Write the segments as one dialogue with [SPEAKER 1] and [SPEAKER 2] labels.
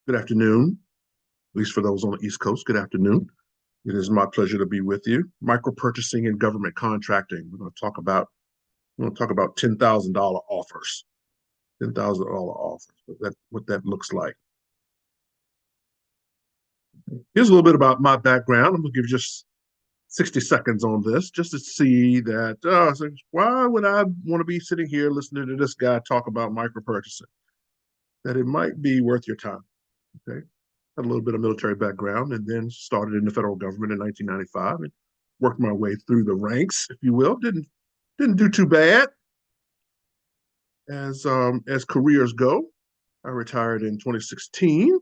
[SPEAKER 1] Good afternoon, at least for those on the East Coast. Good afternoon. It is my pleasure to be with you. Micro purchasing and government contracting. We're going to talk about $10,000 offers. $10,000 offers. What that looks like. Here's a little bit about my background. I'm going to give you just 60 seconds on this, just to see that. So why would I want to be sitting here listening to this guy talk about micro purchasing? That it might be worth your time. Okay. Had a little bit of military background and then started in the federal government in 1995 and worked my way through the ranks, if you will. Didn't do too bad as careers go. I retired in 2016.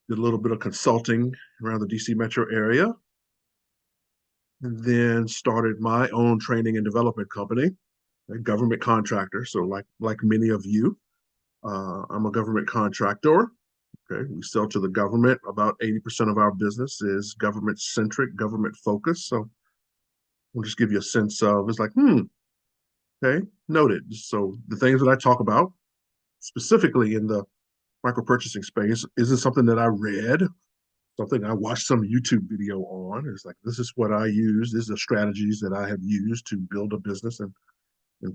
[SPEAKER 1] Did a little bit of consulting around the DC metro area, and then started my own training and development company, a government contractor. So like many of you, I'm a government contractor. Okay, we sell to the government. About 80% of our business is government centric, government focused. So we'll just give you a sense of it's like, okay, noted. So the things that I talk about specifically in the micro purchasing space isn't something that I read, something I watched some YouTube video on. It's like, this is what I use. These are strategies that I have used to build a business and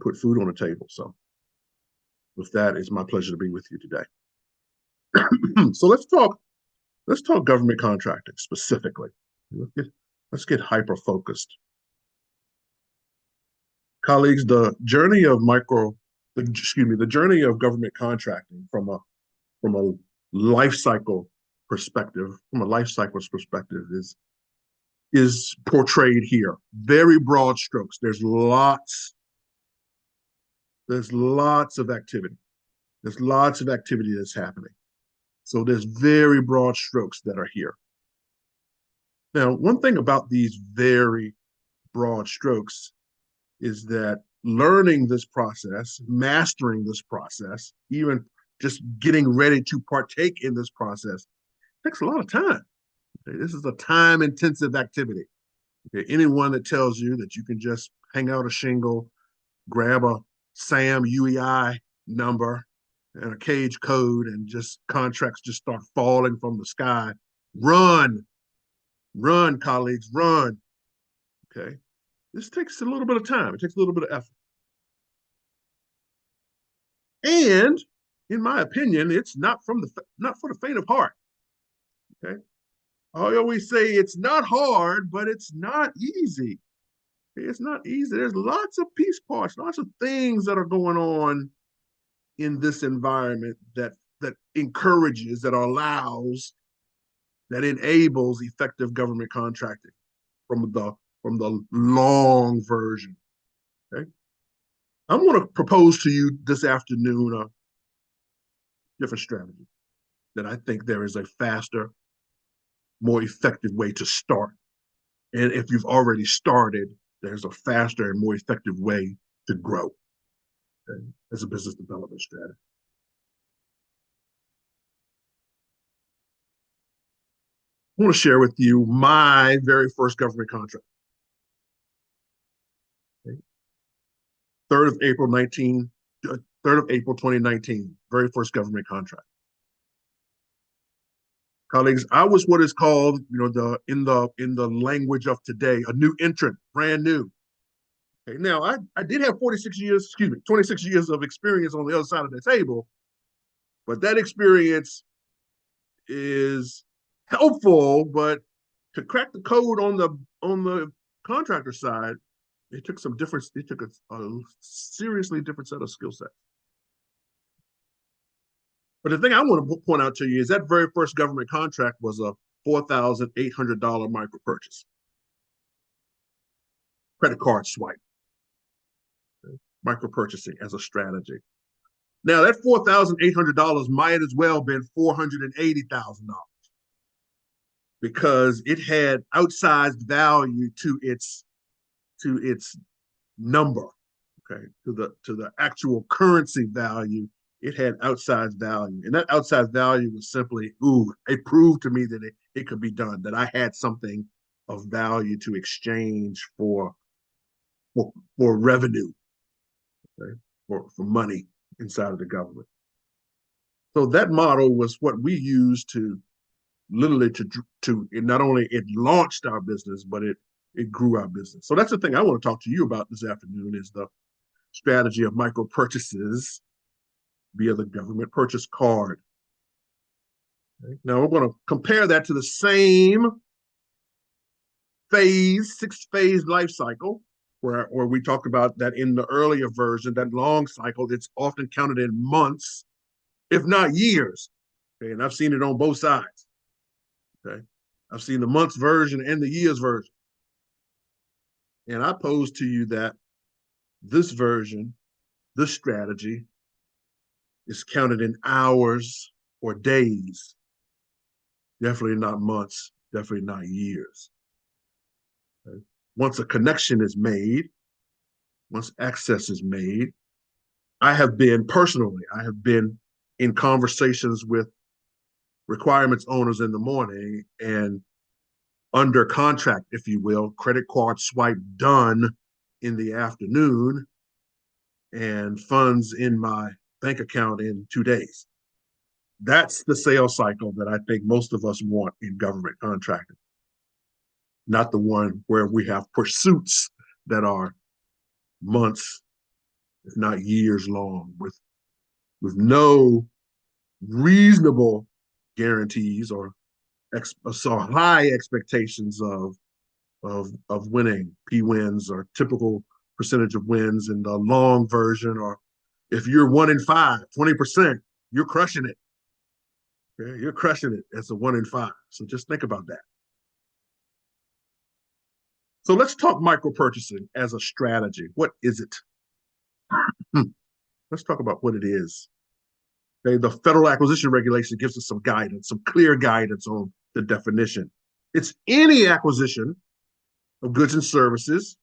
[SPEAKER 1] put food on the table. So with that, it's my pleasure to be with you today. So let's talk government contracting specifically. Let's get hyper focused. Colleagues, the journey of government contracting from a life cycle perspective, from a life cycle's perspective is portrayed here. Very broad strokes. There's lots of activity. There's lots of activity that's happening. So there's very broad strokes that are here. Now, one thing about these very broad strokes is that learning this process, mastering this process, even just getting ready to partake in this process takes a lot of time. Okay, this is a time-intensive activity. Okay, anyone that tells you that you can just hang out a shingle, grab a SAM UEI number and a cage code and just contracts just start falling from the sky, run, colleagues, run. Okay, this takes a little bit of time. It takes a little bit of effort. And in my opinion, it's not for the faint of heart. Okay. I always say it's not hard, but it's not easy. It's not easy. There's lots of piece parts, lots of things that are going on in this environment that encourages, that allows, that enables effective government contracting from the long version. Okay. I'm going to propose to you this afternoon a different strategy that I think there is a faster, more effective way to start. And if you've already started, there's a faster and more effective way to grow, okay, as a business development strategy. I want to share with you my very first government contract. Okay. 3rd of April 2019, very first government contract. Colleagues, I was what is called, in the language of today, a new entrant, brand new. Okay, now I did have 26 years of experience on the other side of the table, but that experience is helpful, but to crack the code on the contractor side, it took a seriously different set of skill sets. But the thing I want to point out to you is that very first government contract was a $4,800 micro purchase. Credit card swipe. Micro purchasing as a strategy. Now that $4,800 might as well been $480,000 because it had outsized value to its number, okay, to the actual currency value. It had outsized value, and that outsized value was simply, it proved to me that it could be done, that I had something of value to exchange for revenue, okay, for money inside of the government. So that model was what we used to literally to it not only it launched our business, but it grew our business. So that's the thing I want to talk to you about this afternoon is the strategy of micro purchases via the government purchase card. Okay. Now we're going to compare that to the same six-phase life cycle, where we talked about that in the earlier version, that long cycle, it's often counted in months, if not years. Okay, and I've seen it on both sides. Okay, I've seen the months version and the years version. And I pose to you that this version, this strategy, is counted in hours or days, definitely not months, definitely not years. Okay. Once a connection is made, once access is made, I have been in conversations with requirements owners in the morning and under contract, if you will, credit card swipe done in the afternoon and funds in my bank account in 2 days. That's the sales cycle that I think most of us want in government contracting, not the one where we have pursuits that are months, if not years long, with no reasonable guarantees or so high expectations of winning. P wins or typical percentage of wins in the long version, or if you're 1 in 5, 20%, you're crushing it. Okay? You're crushing it as a 1 in 5. So just think about that. So let's talk micro purchasing as a strategy. What is it? Let's talk about what it is. Okay, the Federal Acquisition Regulation gives us some guidance, some clear guidance on the definition. It's any acquisition of goods and services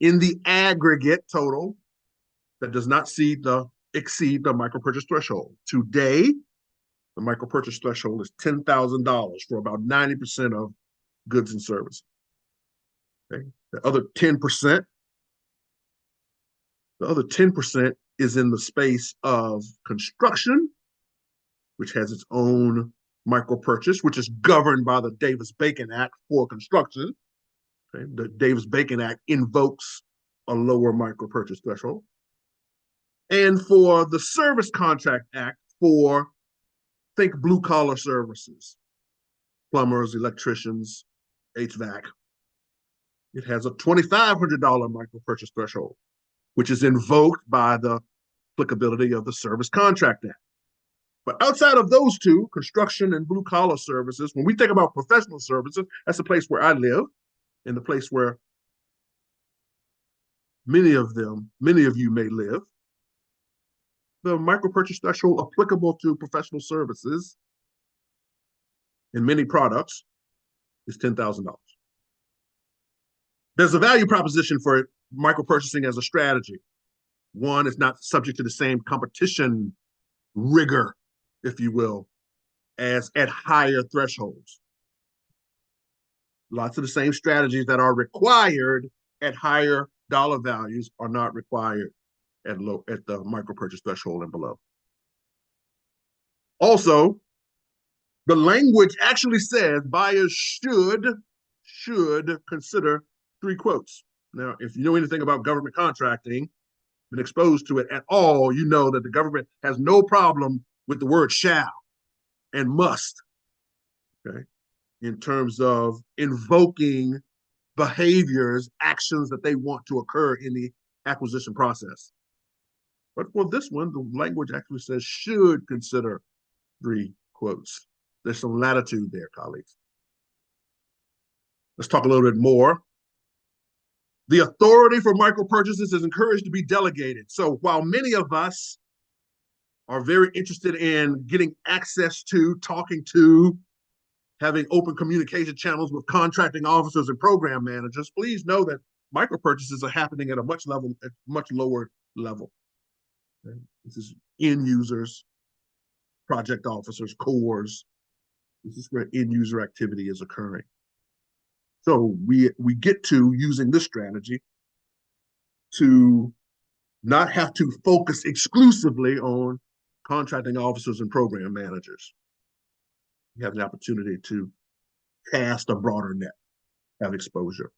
[SPEAKER 1] in the aggregate total that does not exceed the micro purchase threshold. Today, the micro purchase threshold is $10,000 for about 90% of goods and services. Okay? The other 10%, is in the space of construction, which has its own micro purchase, which is governed by the Davis-Bacon Act for construction. Okay? The Davis-Bacon Act invokes a lower micro purchase threshold. And for the Service Contract Act, for think blue collar services, plumbers, electricians, HVAC, it has a $2,500 micro purchase threshold, which is invoked by the applicability of the Service Contract Act. But outside of those two, construction and blue collar services, when we think about professional services, that's the place where I live and the place where many of you may live. The micro purchase threshold applicable to professional services in many products is $10,000. There's a value proposition for micro purchasing as a strategy. One, it's not subject to the same competition rigor, if you will, as at higher thresholds. Lots of the same strategies that are required at higher dollar values are not required at the micro purchase threshold and below. Also, the language actually says buyers should consider 3 quotes. Now, if you know anything about government contracting, been exposed to it at all, you know that the government has no problem with the word shall and must, okay, in terms of invoking behaviors, actions that they want to occur in the acquisition process. But for this one, the language actually says should consider 3 quotes. There's some latitude there, colleagues. Let's talk a little bit more. The authority for micro purchases is encouraged to be delegated. So while many of us are very interested in getting access to, talking to, having open communication channels with contracting officers and program managers, please know that micro purchases are happening at a much lower level. Okay? This is end users, project officers, cores. This is where end user activity is occurring. So we get to using this strategy to not have to focus exclusively on contracting officers and program managers. You have the opportunity to cast a broader net, have exposure.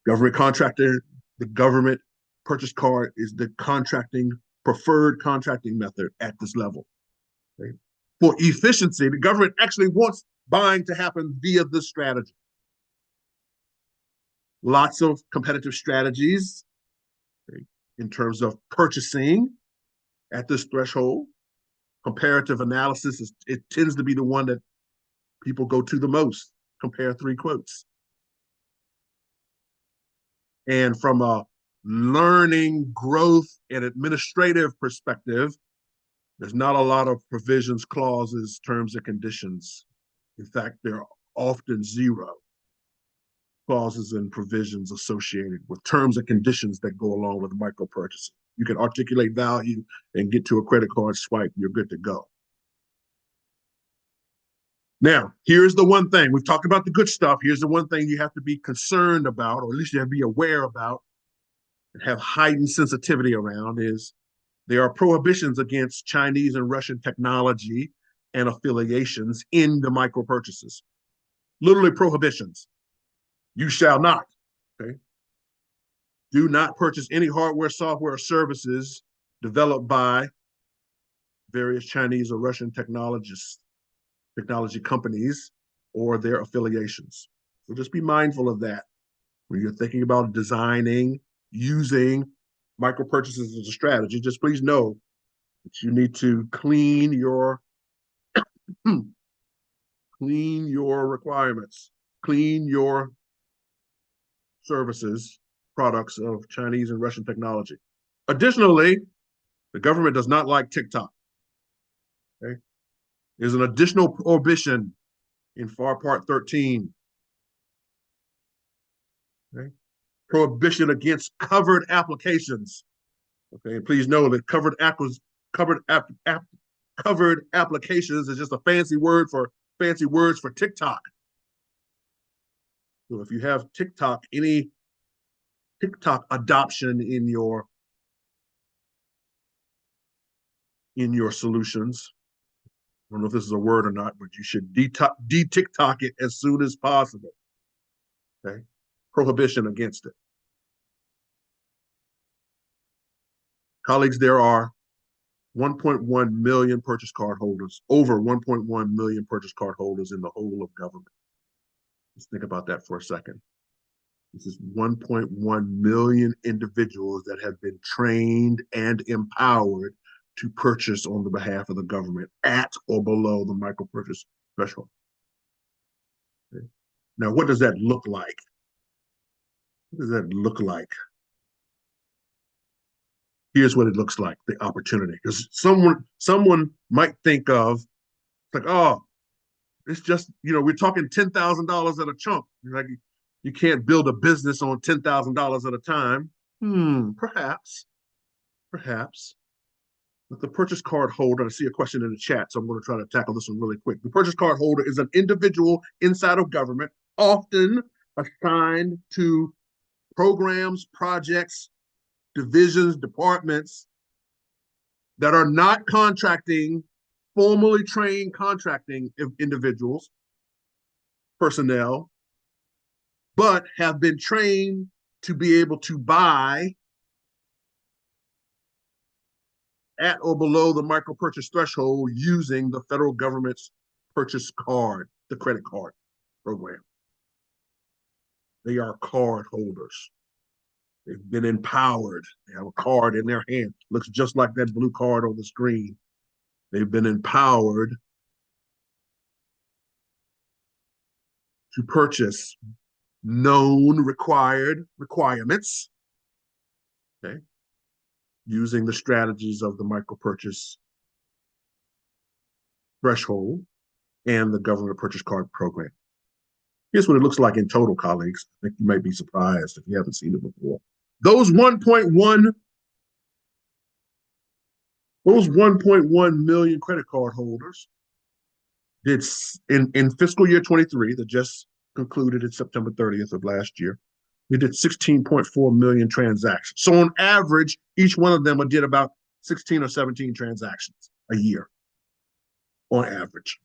[SPEAKER 1] Government contractor, the government purchase card is the preferred contracting method at this level. Okay? For efficiency, the government actually wants buying to happen via this strategy. Lots of competitive strategies, okay, in terms of purchasing at this threshold. Comparative analysis, it tends to be the one that people go to the most. Compare 3 quotes. And from a learning, growth, and administrative perspective, there's not a lot of provisions, clauses, terms, and conditions. In fact, there are often 0 clauses and provisions associated with terms and conditions that go along with micro purchasing. You can articulate value and get to a credit card swipe, you're good to go. Now, here's the one thing. We've talked about the good stuff. Here's the one thing you have to be concerned about, or at least you have to be aware about and have heightened sensitivity around, is there are prohibitions against Chinese and Russian technology and affiliations in the micro purchases. Literally prohibitions. You shall not, okay? Do not purchase any hardware, software, or services developed by various Chinese or Russian technology companies or their affiliations. So just be mindful of that when you're thinking about designing, using micro purchases as a strategy. Just please know that you need to clean your requirements, clean your services, products of Chinese and Russian technology. Additionally, the government does not like TikTok. Okay? There's an additional prohibition in FAR Part 13. Okay? Prohibition against covered applications. Okay, and please know that covered applications is just a fancy words for TikTok. So if you have any TikTok adoption in your solutions, I don't know if this is a word or not, but you should de-TikTok it as soon as possible. Okay, prohibition against it. Colleagues, there are 1.1 million purchase card holders, over 1.1 million purchase card holders in the whole of government. Let's think about that for a second. This is 1.1 million individuals that have been trained and empowered to purchase on the behalf of the government at or below the micro purchase threshold. Okay. Now, what does that look like? What does that look like? Here's what it looks like, the opportunity. Because someone might think of, like, oh, it's just, we're talking $10,000 at a chunk. Like, you can't build a business on $10,000 at a time. Perhaps. But the purchase card holder, I see a question in the chat, so I'm going to try to tackle this one really quick. The purchase card holder is an individual inside of government, often assigned to programs, projects, divisions, departments that are not contracting, formally trained contracting individuals, personnel, but have been trained to be able to buy at or below the micro purchase threshold using the federal government's purchase card, the credit card program. They are card holders. They've been empowered. They have a card in their hand. Looks just like that blue card on the screen. They've been empowered to purchase known requirements, okay, using the strategies of the micro purchase threshold and the government purchase card program. Here's what it looks like in total, colleagues. I think you might be surprised if you haven't seen it before. Those 1.1 million credit card holders did in fiscal year 23 that just concluded in September 30th of last year. We did 16.4 million transactions. So on average, each one of them did about 16 or 17 transactions a year on average.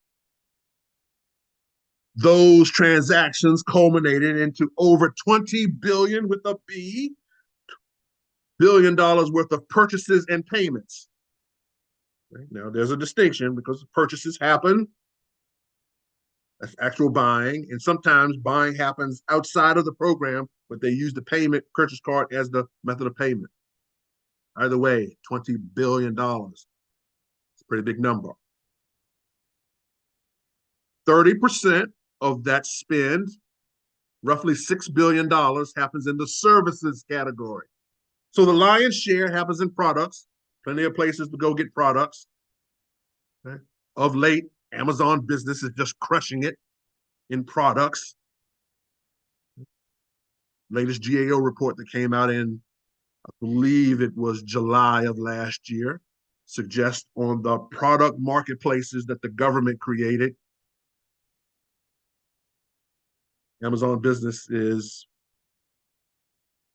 [SPEAKER 1] Those transactions culminated into over 20 billion with a B, $1 billion worth of purchases and payments. Right? Now, there's a distinction because purchases happen, that's actual buying, and sometimes buying happens outside of the program, but they use the payment purchase card as the method of payment. Either way, $20 billion. It's a pretty big number. 30% of that spend, roughly $6 billion, happens in the services category. So the lion's share happens in products, plenty of places to go get products. Okay? Of late, Amazon Business is just crushing it in products. Latest GAO report that came out in, I believe it was July of last year, suggests on the product marketplaces that the government created, Amazon Business is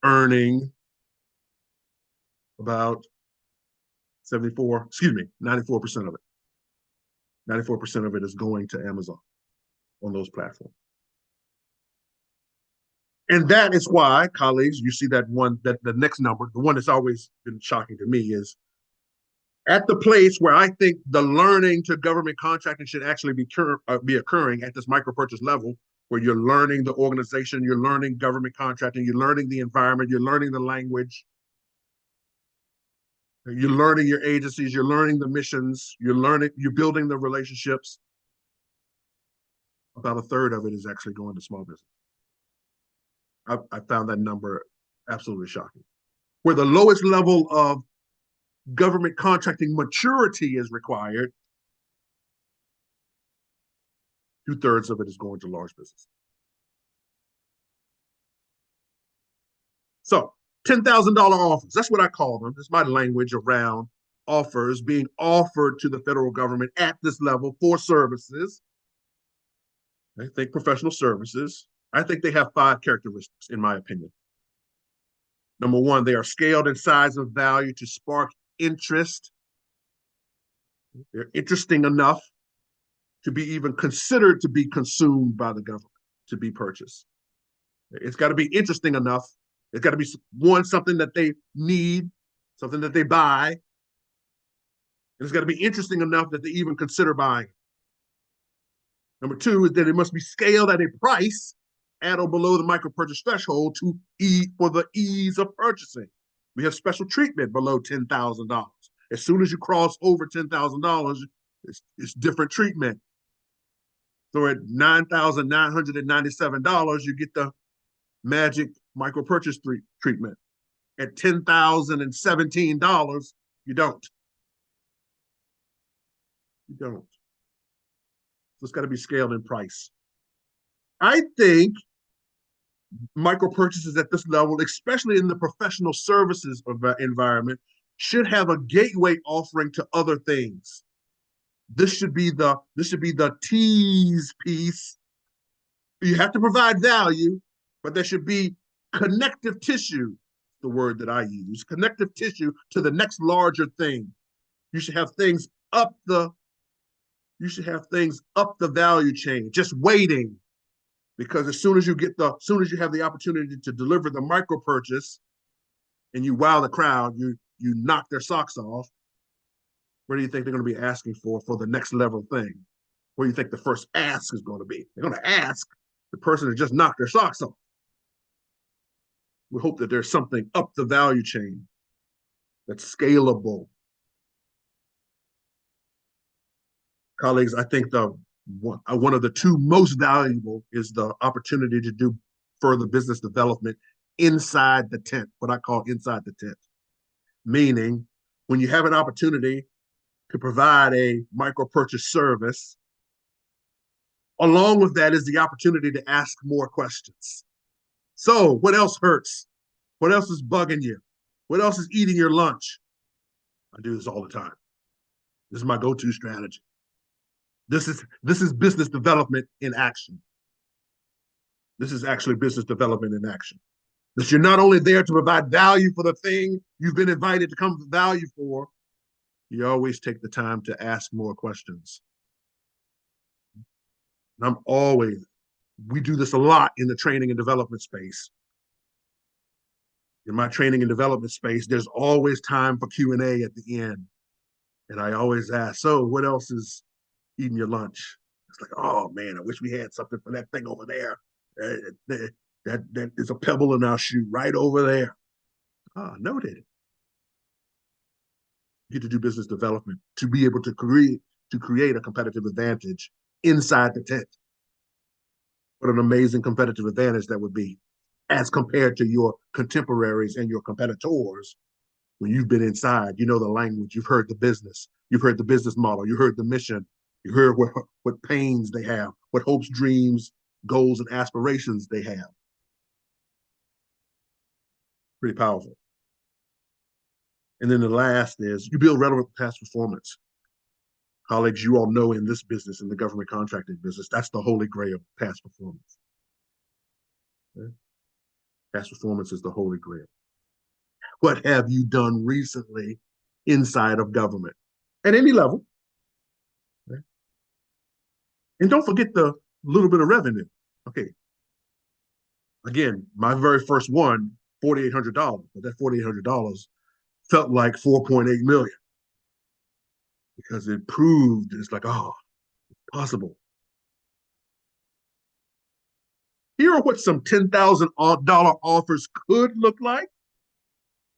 [SPEAKER 1] earning about 94% of it. 94% of it is going to Amazon on those platforms. And that is why, colleagues, you see that one, that the next number, the one that's always been shocking to me is at the place where I think the learning to government contracting should actually be occurring at this micro purchase level, where you're learning the organization, you're learning government contracting, you're learning the environment, you're learning the language, you're learning your agencies, you're learning the missions, you're building the relationships. About a third of it is actually going to small business. I found that number absolutely shocking. Where the lowest level of government contracting maturity is required, 2/3 of it is going to large business. So $10,000 offers, that's what I call them. That's my language around offers being offered to the federal government at this level for services. I think professional services. I think they have 5 characteristics, in my opinion. Number one, they are scaled in size and value to spark interest. They're interesting enough to be even considered to be consumed by the government, to be purchased. It's got to be interesting enough. It's got to be, one, something that they need, something that they buy. And it's got to be interesting enough that they even consider buying. Number two is that it must be scaled at a price at or below the micro purchase threshold for the ease of purchasing. We have special treatment below $10,000. As soon as you cross over $10,000, it's different treatment. So at $9,997, you get the magic micro purchase treatment. At $10,017, you don't. You don't. So it's got to be scaled in price. I think micro purchases at this level, especially in the professional services environment, should have a gateway offering to other things. This should be the tease piece. You have to provide value, but there should be connective tissue, the word that I use, connective tissue to the next larger thing. You should have things up the value chain, just waiting. Because as soon as you have the opportunity to deliver the micro purchase and you wow the crowd, you knock their socks off, what do you think they're going to be asking for the next level thing? What do you think the first ask is going to be? They're going to ask the person to just knock their socks off. We hope that there's something up the value chain that's scalable. Colleagues, I think one of the two most valuable is the opportunity to do further business development inside the tent, what I call inside the tent. Meaning, when you have an opportunity to provide a micro purchase service, along with that is the opportunity to ask more questions. So, what else hurts? What else is bugging you? What else is eating your lunch? I do this all the time. This is my go-to strategy. This is business development in action. This is actually business development in action. That you're not only there to provide value for the thing you've been invited to come value for, You always take the time to ask more questions. And I'm always, we do this a lot in the training and development space. In my training and development space, there's always time for Q&A at the end. And I always ask, so what else is eating your lunch? It's like, oh man, I wish we had something for that thing over there. That is a pebble in our shoe right over there. Ah, noted. You get to do business development to be able to create a competitive advantage inside the tent. What an amazing competitive advantage that would be as compared to your contemporaries and your competitors. When you've been inside, you know the language, you've heard the business, you've heard the business model, you heard the mission, you heard what pains they have, what hopes, dreams, goals, and aspirations they have. Pretty powerful. And then the last is you build relevant past performance. Colleagues, you all know in this business, in the government contracting business, that's the holy grail, past performance. Okay? Past performance is the holy grail. What have you done recently inside of government at any level? Okay? And don't forget the little bit of revenue. Okay. Again, my very first one, $4,800, but that $4,800 felt like 4.8 million because it proved it's like, oh, it's possible. Here are what some $10,000 offers could look like.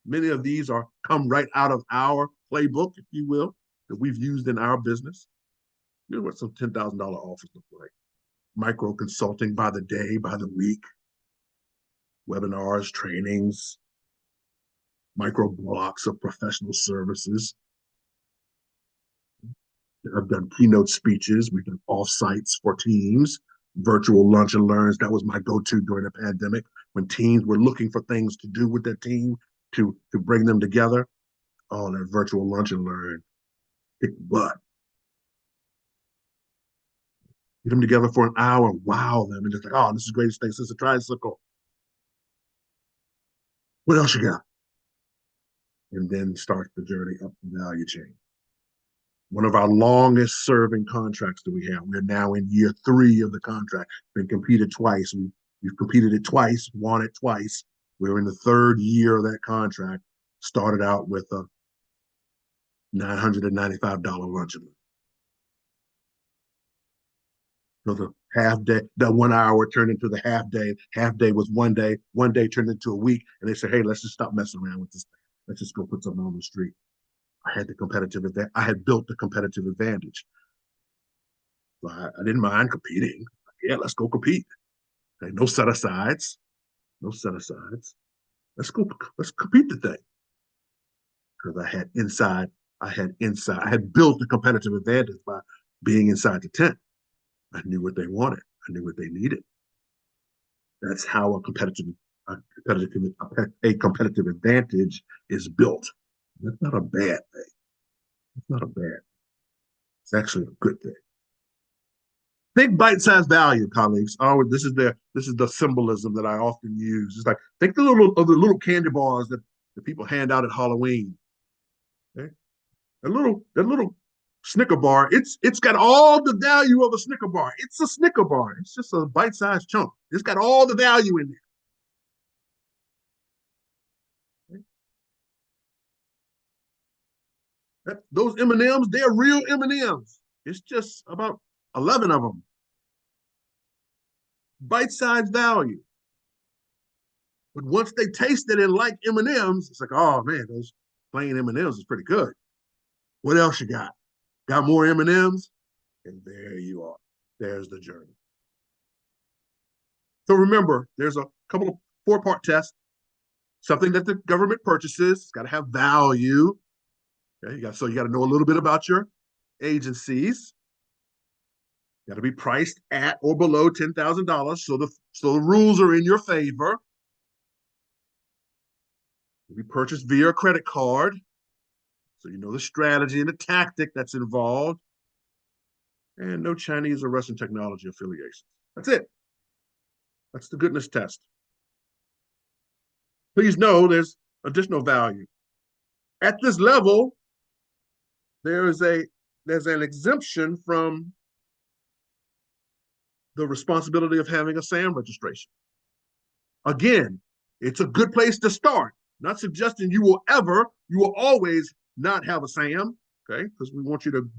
[SPEAKER 1] Many of these are come right out of our playbook, if you will, that we've used in our business. Here's what some $10,000 offers look like. Micro consulting by the day, by the week, webinars, trainings, micro blocks of professional services. I've done keynote speeches. We've done offsites for teams, virtual lunch and learns. That was my go-to during the pandemic when teams were looking for things to do with their team to bring them together. Oh, that virtual lunch and learn. Kick butt. Get them together for an hour, wow them, and just like, oh, this is the greatest thing since a tricycle. What else you got? And then start the journey up the value chain. One of our longest serving contracts that we have. We're now in year 3 of the contract. Been competed twice. We've competed it twice, won it twice. We're in the 3rd year of that contract. Started out with a $995 lunch. So the half day, the 1 hour turned into the half day. Half day was 1 day. 1 day turned into a week. And they said, hey, let's just stop messing around with this thing. Let's just go put something on the street. I had the competitive advantage. I had built the competitive advantage. So I didn't mind competing. Yeah, let's go compete. Okay, no set asides. No set asides. Let's go. Let's compete the thing. Because I had built the competitive advantage by being inside the tent. I knew what they wanted. I knew what they needed. That's how a competitive advantage is built. That's not a bad thing. It's not a bad. It's actually a good thing. Think bite-sized value, colleagues. Oh, this is the symbolism that I often use. It's like think the little candy bars that people hand out at Halloween. Okay? That little Snicker bar. It's got all the value of a Snicker bar. It's a Snicker bar. It's just a bite-sized chunk. It's got all the value in there. Okay? Those M&Ms, they're real M&Ms. It's just about 11 of them. Bite-sized value. But once they taste it and like M&Ms, it's like, oh man, those plain M&Ms is pretty good. What else you got? Got more M&Ms? And there you are. There's the journey. So remember, there's a couple of 4-part tests. Something that the government purchases. It's got to have value. Okay, you got to know a little bit about your agencies. Got to be priced at or below $10,000. So the rules are in your favor. We purchase via a credit card. So you know the strategy and the tactic that's involved. And no Chinese or Russian technology affiliations. That's it. That's the goodness test. Please know there's additional value. At this level, there's an exemption from the responsibility of having a SAM registration. Again, it's a good place to start. Not suggesting you will always not have a SAM, okay? Because we want you to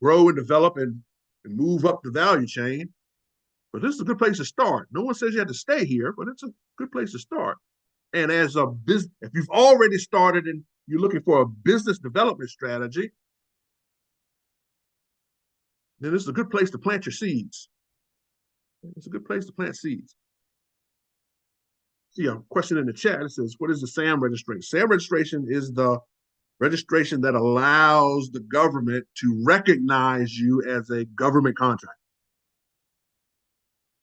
[SPEAKER 1] grow and develop and move up the value chain. But this is a good place to start. No one says you have to stay here, but it's a good place to start. And as a business, if you've already started and you're looking for a business development strategy, then this is a good place to plant your seeds. It's a good place to plant seeds. See a question in the chat. It says, what is the SAM registration? SAM registration is the registration that allows the government to recognize you as a government contractor.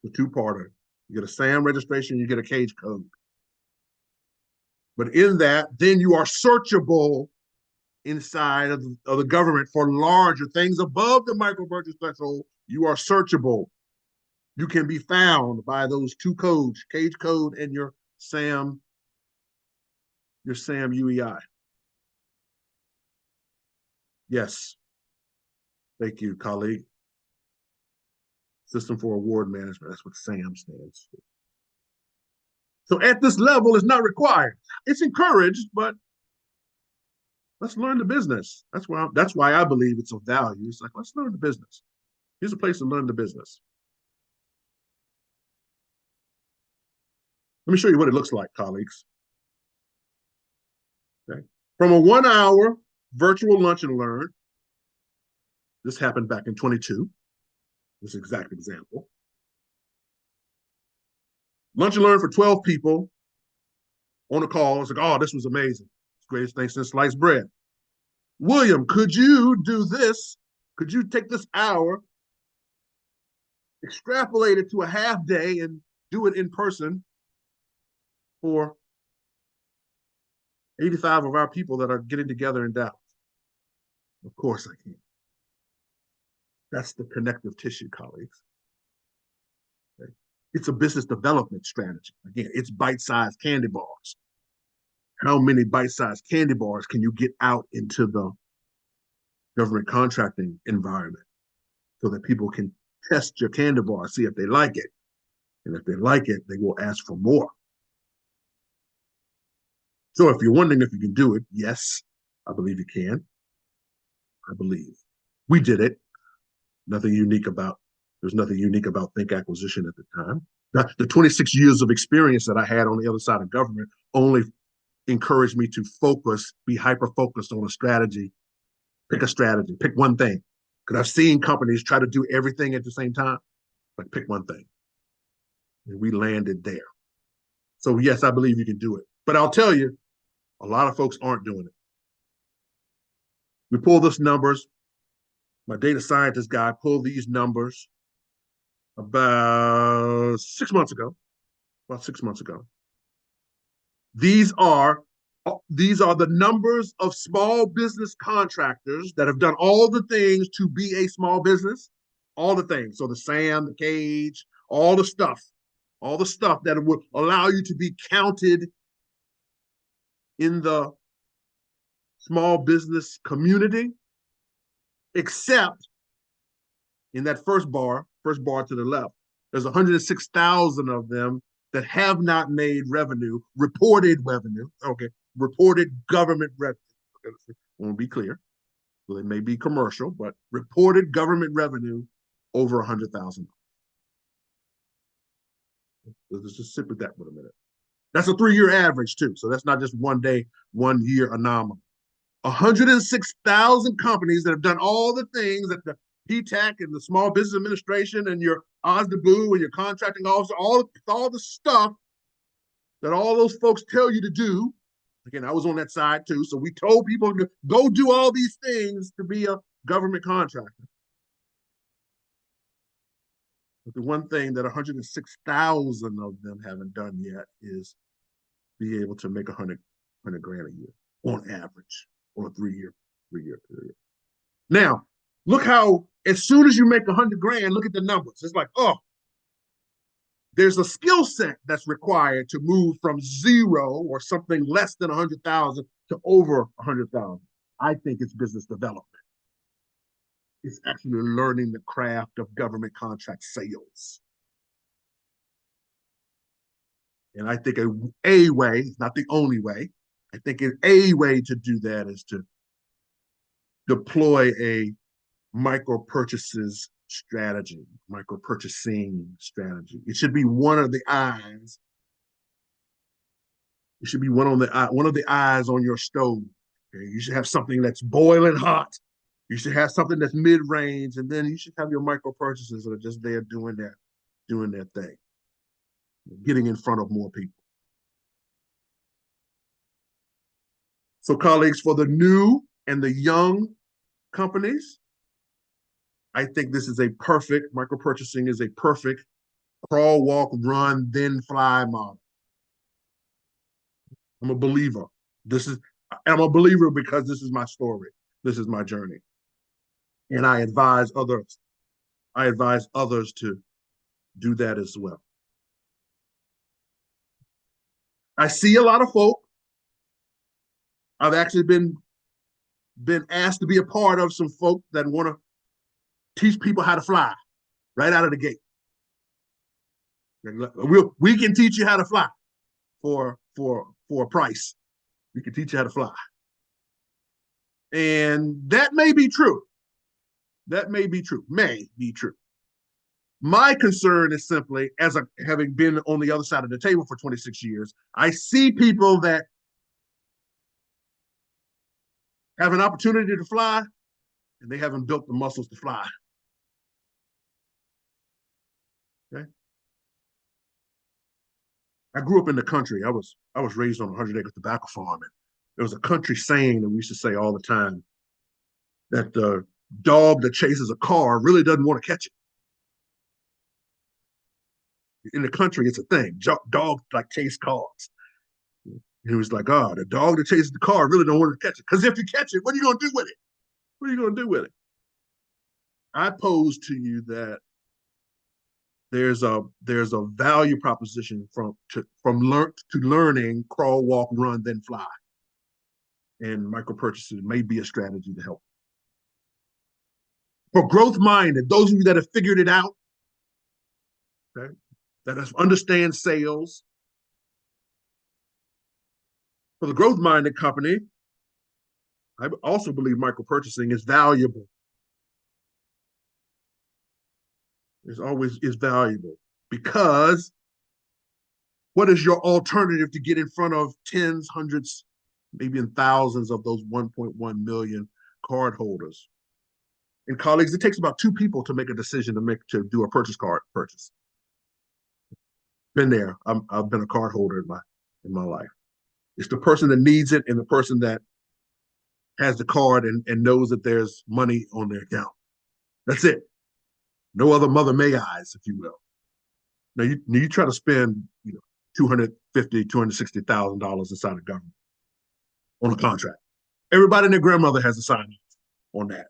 [SPEAKER 1] The two-parter. You get a SAM registration, you get a cage code. But in that, then you are searchable inside of the government for larger things above the micro-purchase threshold. You are searchable. You can be found by those two codes, cage code and your SAM UEI. Yes. Thank you, colleague. System for Award Management. That's what SAM stands for. So at this level, it's not required. It's encouraged, but let's learn the business. That's why I believe it's of value. It's like, let's learn the business. Here's a place to learn the business. Let me show you what it looks like, colleagues. Okay. From a 1-hour virtual lunch and learn, this happened back in 22, this exact example. Lunch and learn for 12 people on a call. It's like, oh, this was amazing. It's the greatest thing since sliced bread. William, could you do this? Could you take this hour, extrapolate it to a half day, and do it in person for 85 of our people that are getting together in Dallas? Of course I can. That's the connective tissue, colleagues. Okay. It's a business development strategy. Again, it's bite-sized candy bars. How many bite-sized candy bars can you get out into the government contracting environment so that people can test your candy bar, see if they like it? And if they like it, they will ask for more. So if you're wondering if you can do it, yes, I believe you can. I believe. We did it. There's nothing unique about Think Acquisition at the time. The 26 years of experience that I had on the other side of government only encouraged me to be hyper-focused on a strategy. Pick a strategy, pick one thing. Because I've seen companies try to do everything at the same time. Like, pick one thing. And we landed there. So yes, I believe you can do it. But I'll tell you, a lot of folks aren't doing it. We pull those numbers. My data scientist guy pulled these numbers about 6 months ago. These are the numbers of small business contractors that have done all the things to be a small business, all the things. So the SAM, the cage, all the stuff that would allow you to be counted in the small business community, except in that first bar to the left. There's 106,000 of them that have not made revenue, reported government revenue. I want to be clear. So they may be commercial, but reported government revenue over $100,000. Let's just sit with that for a minute. That's a 3-year average too. So that's not just 1 day, 1 year anomaly. 106,000 companies that have done all the things that the PTAC and the Small Business Administration and your OSDBU and your contracting officer, all the stuff that all those folks tell you to do. Again, I was on that side too. So we told people to go do all these things to be a government contractor. But the one thing that 106,000 of them haven't done yet is be able to make $100 grand a year on average on a 3-year period. Now, look how, as soon as you make 100 grand, look at the numbers. It's like, oh, there's a skill set that's required to move from 0 or something less than 100,000 to over 100,000. I think it's business development. It's actually learning the craft of government contract sales. And I think a way, not the only way, I think a way to do that is to deploy a micro purchases strategy, micro purchasing strategy. It should be one of the eyes. It should be one of the eyes on your stove. Okay? You should have something that's boiling hot. You should have something that's mid range, and then you should have your micro purchases that are just there doing their thing, getting in front of more people. So, colleagues, for the new and the young companies, I think this is a perfect micro purchasing is a perfect crawl, walk, run, then fly model. I'm a believer. This is I'm a believer because this is my story. This is my journey. And I advise others. I advise others to do that as well. I see a lot of folk. I've actually been asked to be a part of some folk that want to teach people how to fly right out of the gate. We can teach you how to fly for a price. We can teach you how to fly. And that may be true. That may be true. May be true. My concern is simply, as having been on the other side of the table for 26 years, I see people that have an opportunity to fly and they haven't built the muscles to fly. Okay. I grew up in the country. I was raised on a 100-acre tobacco farm. And there was a country saying that we used to say all the time that the dog that chases a car really doesn't want to catch it. In the country, it's a thing. Dogs like chase cars. He was like, oh, the dog that chases the car really don't want to catch it. Because if you catch it, what are you going to do with it? What are you going to do with it? I pose to you that there's a value proposition from learning crawl, walk, run, then fly, and micro purchases may be a strategy to help. For growth minded, those of you that have figured it out, okay, that understand sales. For the growth minded company, I also believe micro purchasing is valuable. It always is valuable because what is your alternative to get in front of tens, hundreds, maybe in thousands of those 1.1 million cardholders? And colleagues, it takes about two people to make a decision to do a purchase card purchase. Been there. I've been a card holder in my life. It's the person that needs it and the person that has the card and knows that there's money on their account. That's it. No other Mother May eyes, if you will. Now you try to spend $250,000, $260,000 inside of government on a contract. Everybody and their grandmother has to sign off on that.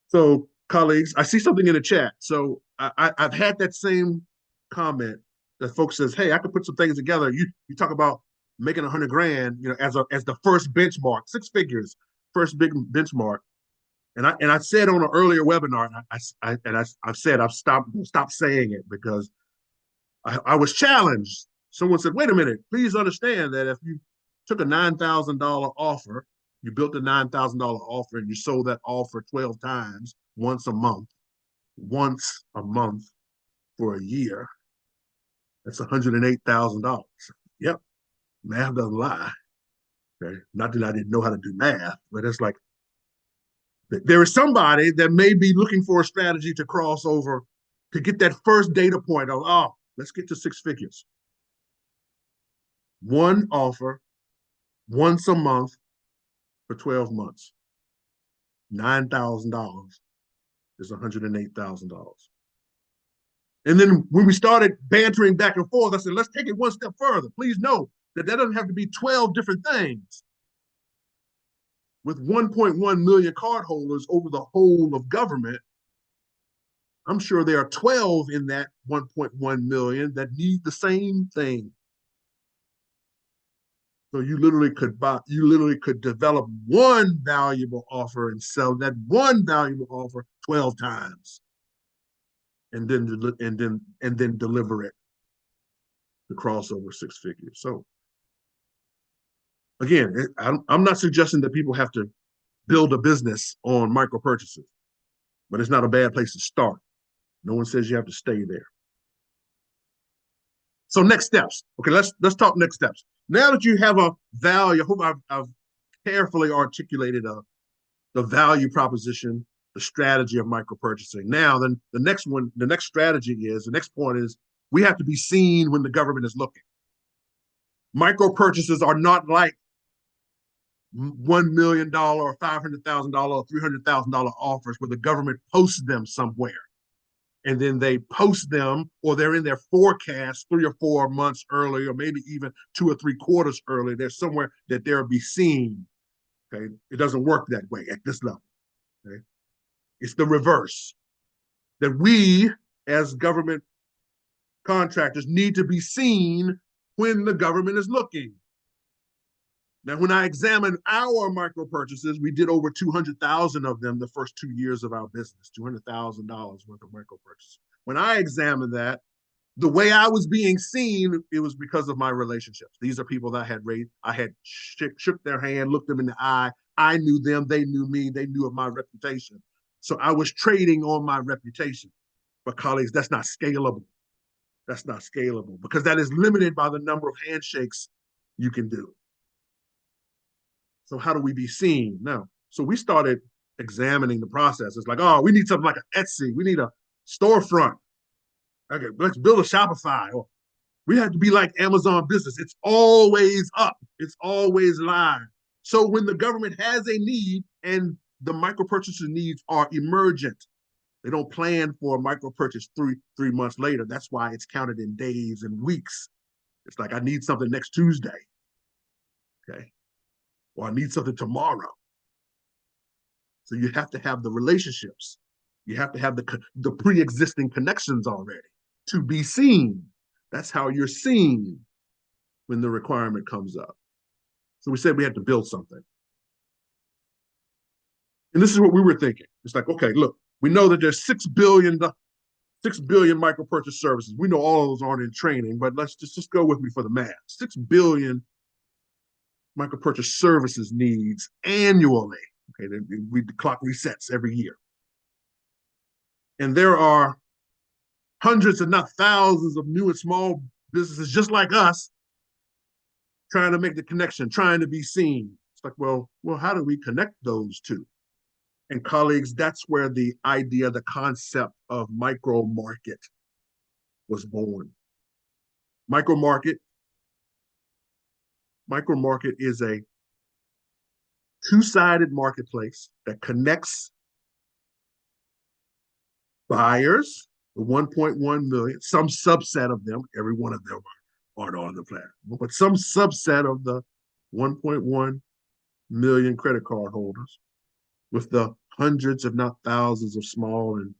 [SPEAKER 1] So, colleagues, I see something in the chat. So I've had that same comment that folks says, "Hey, I could put some things together." You talk about making 100 grand, as the first benchmark, six figures, first big benchmark. And I said on an earlier webinar, I've said I've stopped saying it because I was challenged. Someone said, "Wait a minute, please understand that if you took a $9,000 offer, you built a $9,000 offer, and you sold that offer 12 times, once a month for a year, that's $108,000." Yep, math doesn't lie. Okay, not that I didn't know how to do math, but it's like there is somebody that may be looking for a strategy to cross over to get that first data point of, oh, let's get to six figures. One offer, once a month for 12 months. $9,000 is $108,000. And then when we started bantering back and forth, I said, let's take it one step further. Please know that doesn't have to be 12 different things. With 1.1 million cardholders over the whole of government, I'm sure there are 12 in that 1.1 million that need the same thing. So you literally could develop one valuable offer and sell that one valuable offer 12 times and then deliver it to cross over six figures. So again, I'm not suggesting that people have to build a business on micro purchases, but it's not a bad place to start. No one says you have to stay there. So next steps. Okay, let's talk next steps. Now that you have a value, I hope I've carefully articulated the value proposition, the strategy of micro purchasing. Now, then the next strategy is the next point is we have to be seen when the government is looking. Micro purchases are not like $1 million or $500,000 or $300,000 offers where the government posts them somewhere and then they post them or they're in their forecast 3 or 4 months early or maybe even 2 or 3 quarters early. There's somewhere that they'll be seen. Okay, it doesn't work that way at this level. Okay, it's the reverse that we as government contractors need to be seen when the government is looking. Now, when I examined our micro purchases, we did over 200,000 of them the first 2 years of our business, $200,000 worth of micro purchases. When I examined that, the way I was being seen, it was because of my relationships. These are people that I had raised. I had shook their hand, looked them in the eye. I knew them. They knew me. They knew of my reputation. So I was trading on my reputation. But colleagues, that's not scalable. That's not scalable because that is limited by the number of handshakes you can do. So how do we be seen now? So we started examining the process. It's like, oh, we need something like an Etsy. We need a storefront. Okay, let's build a Shopify. Or we have to be like Amazon Business. It's always up. It's always live. So when the government has a need and the micro purchaser needs are emergent, they don't plan for a micro purchase three months later. That's why it's counted in days and weeks. It's like I need something next Tuesday. Okay. Or I need something tomorrow. So you have to have the relationships. You have to have the pre-existing connections already to be seen. That's how you're seen when the requirement comes up. So we said we had to build something. And this is what we were thinking. It's like, okay, look, we know that there's 6 billion micro purchase services. We know all of those aren't in training, but let's just go with me for the math. 6 billion micro purchase services needs annually. Okay, the clock resets every year. And there are hundreds, if not thousands, of new and small businesses just like us trying to make the connection, trying to be seen. It's like, well, how do we connect those two? And colleagues, that's where the idea, the concept of micro market was born. Micro market is a two-sided marketplace that connects buyers, the 1.1 million, some subset of them, every one of them aren't on the platform, but some subset of the 1.1 million credit card holders with the hundreds, if not thousands, of small and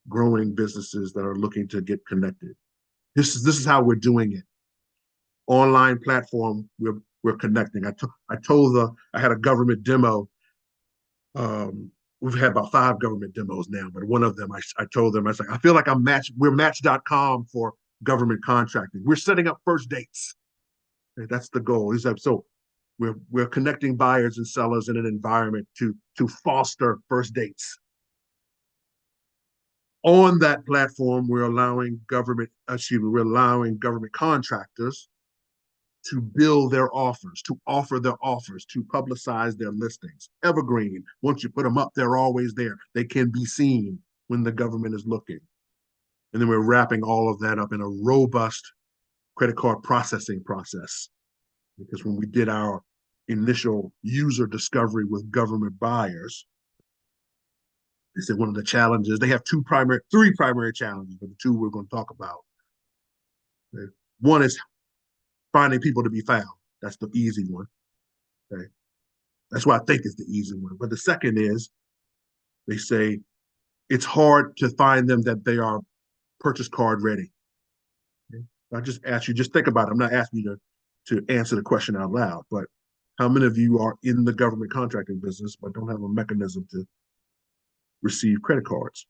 [SPEAKER 1] growing businesses that are looking to get connected. This is how we're doing it. Online platform, we're connecting. I had a government demo. We've had about 5 government demos now, but one of them I told them, I was like, I feel like we're Match.com for government contracting. We're setting up first dates. Okay, that's the goal. So we're connecting buyers and sellers in an environment to foster first dates. On that platform, we're allowing government contractors to build their offers, to offer their offers, to publicize their listings. Evergreen, once you put them up, they're always there. They can be seen when the government is looking. And then we're wrapping all of that up in a robust credit card processing process. Because when we did our initial user discovery with government buyers, they said one of the challenges, they have three primary challenges, but the two we're going to talk about. One is finding people to be found. That's the easy one. Okay. That's what I think is the easy one. But the second is they say it's hard to find them that they are purchase card ready. Okay. I just ask you, just think about it. I'm not asking you to to answer the question out loud, but how many of you are in the government contracting business but don't have a mechanism to receive credit cards?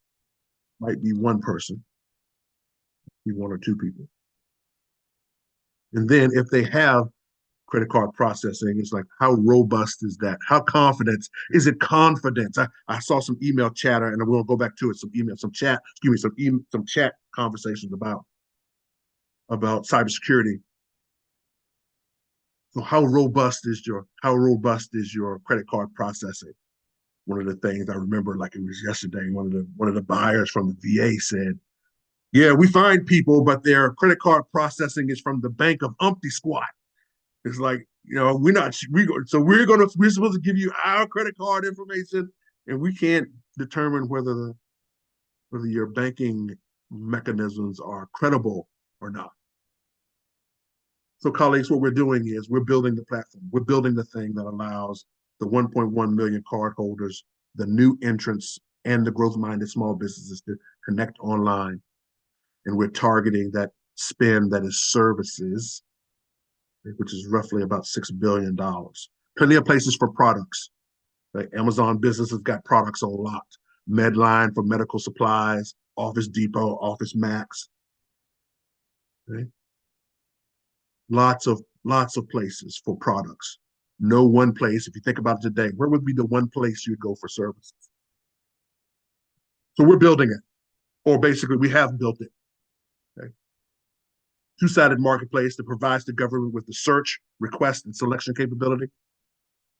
[SPEAKER 1] Might be one person, be one or two people. And then if they have credit card processing, it's like, how robust is that? How confident is it? Confidence. I saw some email chatter, and we'll go back to it. Some chat conversations about cybersecurity. So how robust is your credit card processing? One of the things I remember, like it was yesterday, one of the buyers from the VA said, "Yeah, we find people, but their credit card processing is from the bank of Umpty Squat." It's like, we're supposed to give you our credit card information, and we can't determine whether your banking mechanisms are credible or not. So, colleagues, what we're doing is we're building the platform. We're building the thing that allows the 1.1 million cardholders, the new entrants, and the growth-minded small businesses to connect online. And we're targeting that spend that is services, which is roughly about $6 billion. Plenty of places for products. Right? Amazon Business has got products on lock. Medline for medical supplies, Office Depot, Office Max. Okay? Lots of places for products. No one place. If you think about it today, where would be the one place you'd go for services? So we're building it, or basically we have built it. Okay? Two-sided marketplace that provides the government with the search, request, and selection capability.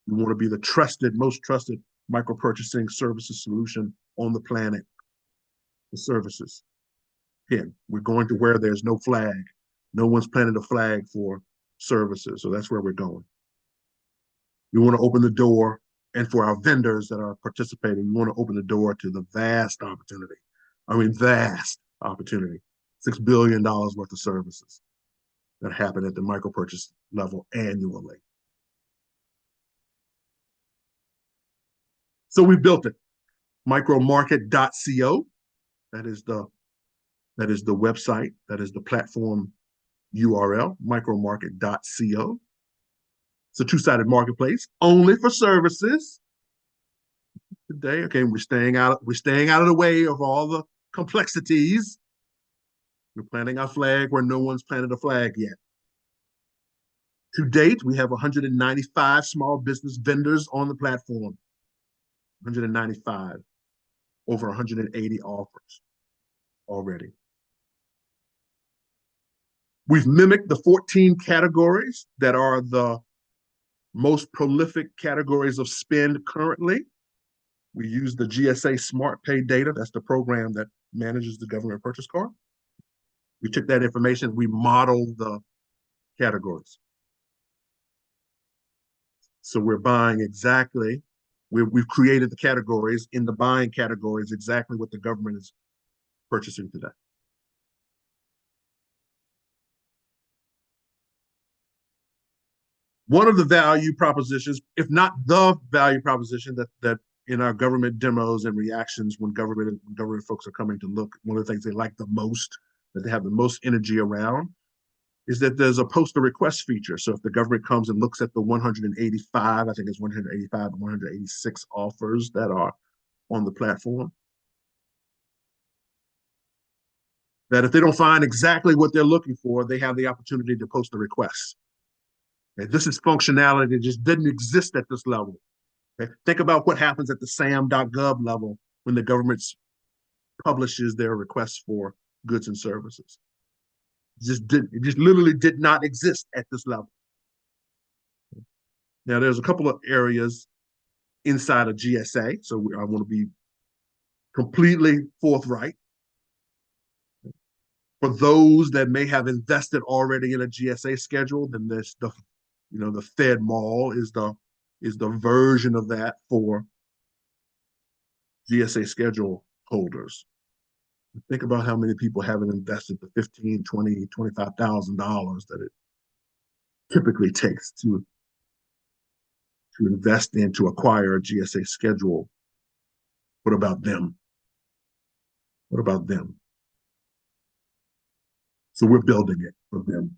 [SPEAKER 1] We want to be the most trusted micro purchasing services solution on the planet for services. Again, we're going to where there's no flag. No one's planted a flag for services, so that's where we're going. We want to open the door, and for our vendors that are participating, we want to open the door to the vast opportunity. Vast opportunity. $6 billion worth of services that happen at the micro purchase level annually. So we built it. Micromarket.co. That is the website. That is the platform URL, micromarket.co. It's a two-sided marketplace only for services. Today, okay, we're staying out of the way of all the complexities. We're planting our flag where no one's planted a flag yet. To date, we have 195 small business vendors on the platform. 195, over 180 offers already. We've mimicked the 14 categories that are the most prolific categories of spend currently. We use the GSA SmartPay data. That's the program that manages the government purchase card. We took that information, we modeled the categories. So we're buying exactly, we've created the categories in the buying categories, exactly what the government is purchasing today. One of the value propositions, if not the value proposition that in our government demos and reactions when government folks are coming to look, one of the things they like the most, that they have the most energy around, is that there's a post a request feature. So if the government comes and looks at the 185, I think it's 185 and 186 offers that are on the platform, that if they don't find exactly what they're looking for, they have the opportunity to post a request. Okay? This is functionality that just didn't exist at this level. Okay? Think about what happens at the SAM.gov level when the government publishes their requests for goods and services. It just literally did not exist at this level. Now, there's a couple of areas inside of GSA, so I want to be completely forthright. For those that may have invested already in a GSA schedule, then there's the FedMall is the version of that for GSA schedule holders. Think about how many people haven't invested the $15,000, $20,000, $25,000 that it typically takes to invest in to acquire a GSA schedule. What about them? What about them? So we're building it for them.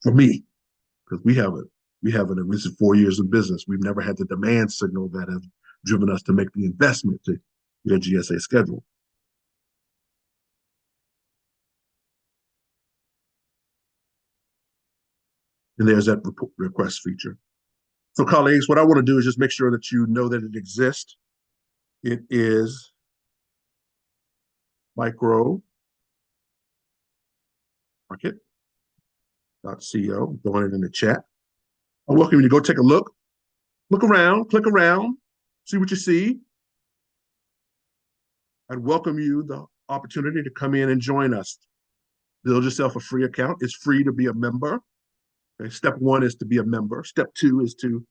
[SPEAKER 1] For me, because we haven't, this is 4 years of business. We've never had the demand signal that have driven us to make the investment to get a GSA schedule. And there's that request feature. So colleagues, what I want to do is just make sure that you know that it exists. It is micromarket.co. Throwing it in the chat. I welcome you to go take a look. Look around, click around, see what you see. I'd welcome you the opportunity to come in and join us. Build yourself a free account. It's free to be a member. Okay, step one is to be a member. Step two is to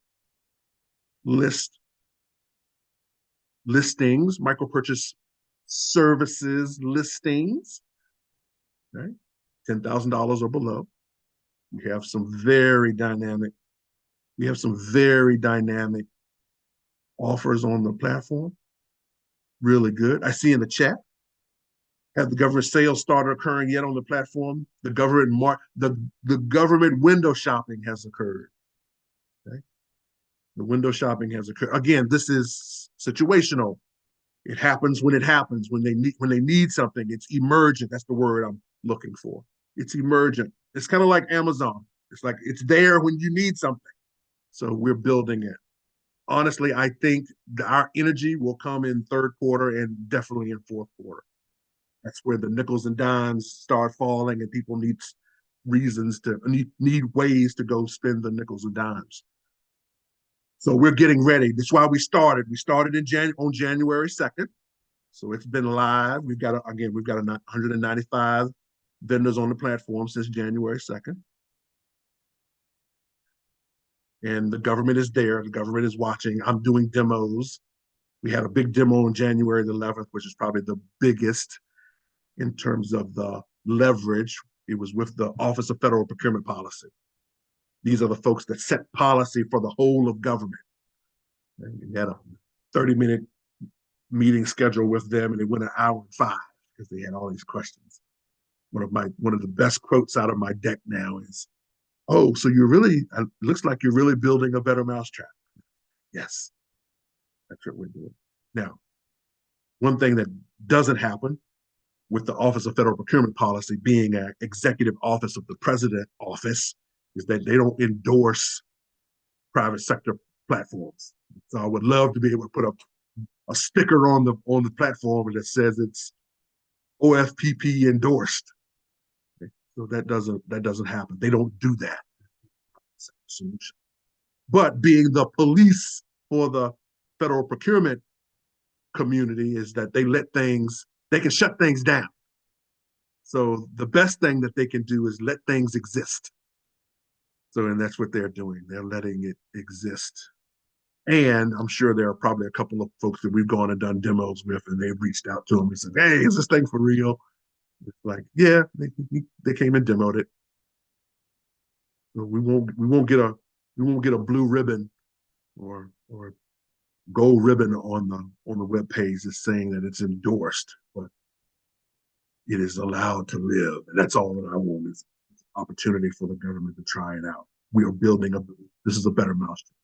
[SPEAKER 1] listings, micro purchase services listings, right? $10,000 or below. We have some very dynamic offers on the platform. Really good. I see in the chat, have the government sales started occurring yet on the platform? The government window shopping has occurred. Okay? The window shopping has occurred. Again, this is situational. It happens when it happens. When they need something, it's emergent. That's the word I'm looking for. It's emergent. It's kind of like Amazon. It's like it's there when you need something. So we're building it. Honestly, I think our energy will come in third quarter and definitely in fourth quarter. That's where the nickels and dimes start falling, and people need ways to go spend the nickels and dimes. So we're getting ready. That's why we started. We started on January 2nd. So it's been live. We've got 195 vendors on the platform since January 2nd. And the government is there. The government is watching. I'm doing demos. We had a big demo on January the 11th, which is probably the biggest in terms of the leverage. It was with the Office of Federal Procurement Policy. These are the folks that set policy for the whole of government. And we had a 30-minute meeting scheduled with them, and it went an hour and 5 because they had all these questions. One of the best quotes out of my deck now is, "Oh, so it looks like you're really building a better mousetrap." Yes, that's what we're doing. Now, one thing that doesn't happen with the Office of Federal Procurement Policy being an executive office of the president office is that they don't endorse private sector platforms. So I would love to be able to put a sticker on the platform that says it's OFPP endorsed. So that doesn't happen. They don't do that. Solution. But being the police for the federal procurement community is that they can shut things down. So the best thing that they can do is let things exist. And that's what they're doing. They're letting it exist. And I'm sure there are probably a couple of folks that we've gone and done demos with, and they've reached out to them and said, "Hey, is this thing for real?" It's like, yeah, they came and demoed it. So we won't get a blue ribbon or gold ribbon on the web page that's saying that it's endorsed, but it is allowed to live. And that's all that I want is opportunity for the government to try it out. We are building this is a better mousetrap.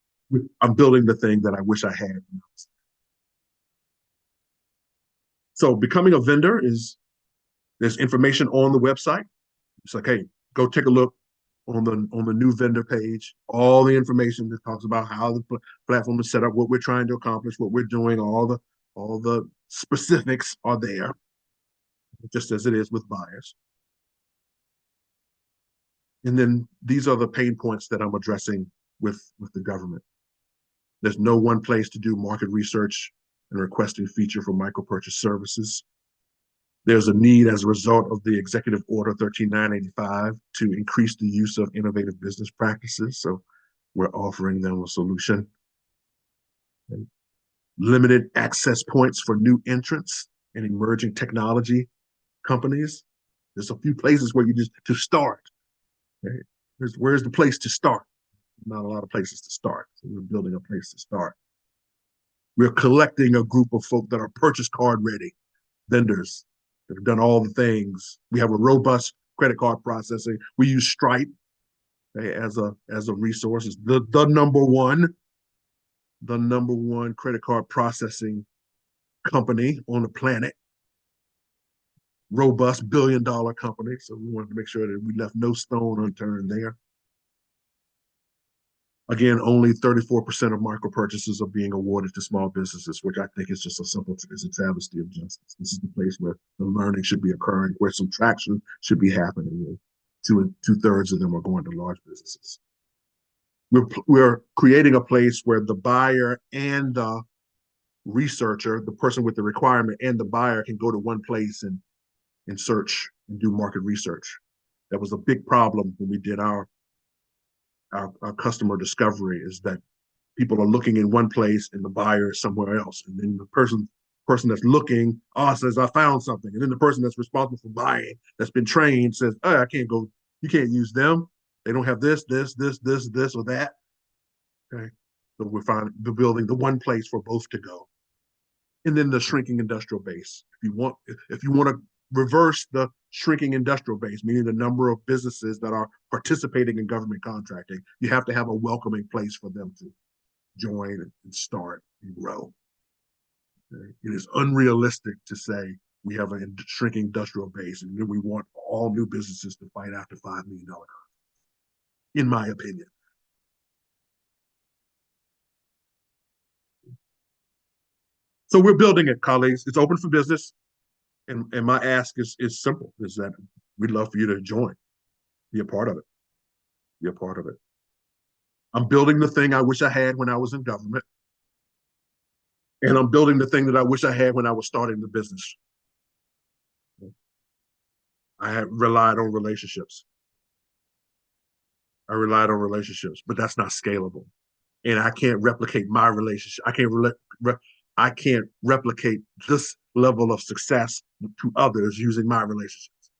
[SPEAKER 1] I'm building the thing that I wish I had. So becoming a vendor there's information on the website. It's like, hey, go take a look on the new vendor page. All the information that talks about how the platform is set up, what we're trying to accomplish, what we're doing, all the specifics are there, just as it is with buyers. And then these are the pain points that I'm addressing with the government. There's no one place to do market research and requesting feature for micro purchase services. There's a need as a result of the Executive Order 13985 to increase the use of innovative business practices. So we're offering them a solution. And limited access points for new entrants and emerging technology companies. There's a few places where to start. Okay? Where's the place to start? Not a lot of places to start. So we're building a place to start. We're collecting a group of folk that are purchase card ready, vendors that have done all the things. We have a robust credit card processing. We use Stripe. okay, as a resource. It's the number one credit card processing company on the planet, robust $1 billion company. So we wanted to make sure that we left no stone unturned there. Again, only 34% of micro purchases are being awarded to small businesses, which I think is just it's a travesty of justice. This is the place where the learning should be occurring, where some traction should be happening. Two-thirds of them are going to large businesses. We're creating a place where the buyer and the researcher, the person with the requirement and the buyer can go to one place and search and do market research. That was a big problem when we did our customer discovery, is that people are looking in one place and the buyer is somewhere else. And then the person that's looking says, I found something. And then the person that's responsible for buying, that's been trained, says, oh, I can't go, you can't use them. They don't have this, or that. Okay. So we're building the one place for both to go. And then the shrinking industrial base. If you want to reverse the shrinking industrial base, meaning the number of businesses that are participating in government contracting, you have to have a welcoming place for them to join and start and grow. Okay? It is unrealistic to say we have a shrinking industrial base and then we want all new businesses to fight after $5 million contracts, in my opinion. So we're building it, colleagues. It's open for business. And my ask is simple, is that we'd love for you to join, be a part of it, be a part of it. I'm building the thing I wish I had when I was in government. And I'm building the thing that I wish I had when I was starting the business. I had relied on relationships. I relied on relationships, but that's not scalable. And I can't replicate my relationship. I can't replicate this level of success to others using my relationships.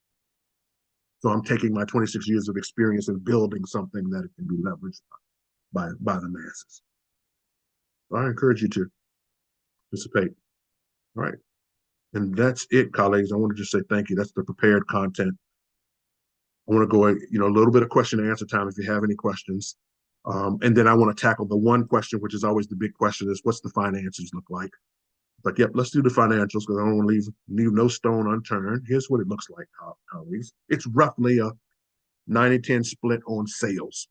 [SPEAKER 1] So I'm taking my 26 years of experience and building something that can be leveraged by the masses. So I encourage you to participate. All right. And that's it, colleagues. I want to just say thank you. That's the prepared content. I want to go, a little bit of question and answer time if you have any questions. And then I want to tackle the one question, which is always the big question, is what's the finances look like? But yep, let's do the financials because I don't want to leave no stone unturned. Here's what it looks like, colleagues. It's roughly a 90-10 split on sales.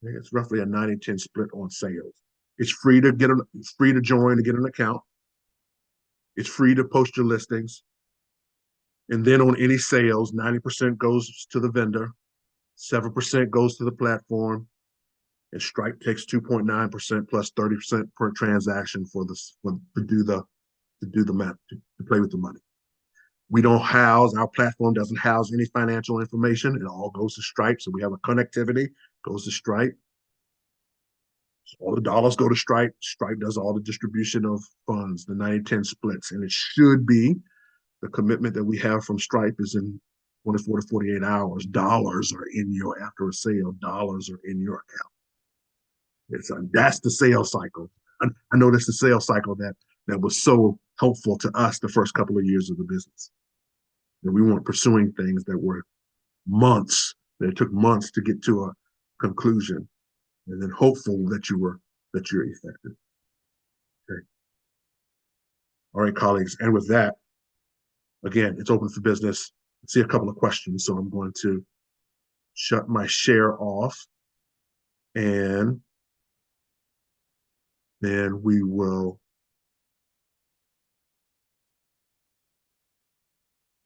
[SPEAKER 1] It's roughly a 90-10 split on sales. It's free to join to get an account. It's free to post your listings. And then on any sales, 90% goes to the vendor, 7% goes to the platform, and Stripe takes 2.9% plus 30% per transaction to do the math, to play with the money. Our platform doesn't house any financial information. It all goes to Stripe. So we have a connectivity, goes to Stripe. So all the dollars go to Stripe. Stripe does all the distribution of funds, the 90-10 splits. And it should be the commitment that we have from Stripe is in 24 to 48 hours. Dollars are in after a sale, dollars are in your account. That's the sales cycle. I know that's the sales cycle that was so helpful to us the first couple of years of the business. And we weren't pursuing things that were months, that it took months to get to a conclusion, and then hopeful that you're effective. Okay. All right, colleagues. And with that, again, it's open for business. I see a couple of questions, so I'm going to shut my share off, and then we will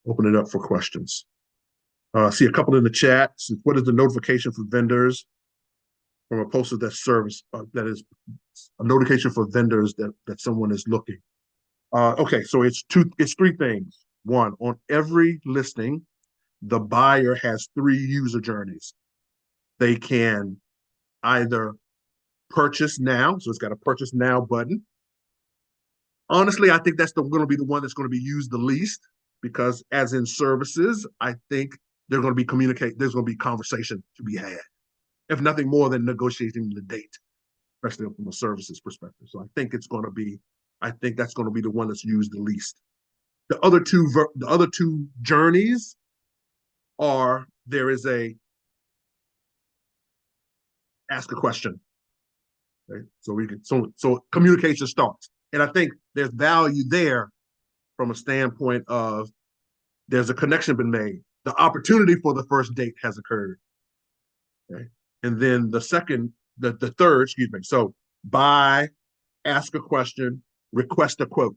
[SPEAKER 1] open it up for questions. See a couple in the chat. What is the notification for vendors from a poster that service that is a notification for vendors that someone is looking? Okay, so it's three things. One, on every listing, the buyer has 3 user journeys. They can either purchase now, so it's got a purchase now button. Honestly, I think that's going to be the one that's going to be used the least, because as in services, I think there's going to be conversation to be had, if nothing more than negotiating the date, especially from a services perspective. So I think that's going to be the one that's used the least. The other two journeys are, there is a ask a question. Okay? So communication starts. And I think there's value there from a standpoint of there's a connection been made. The opportunity for the first date has occurred. Okay. And then the third, excuse me. So buy, ask a question, request a quote.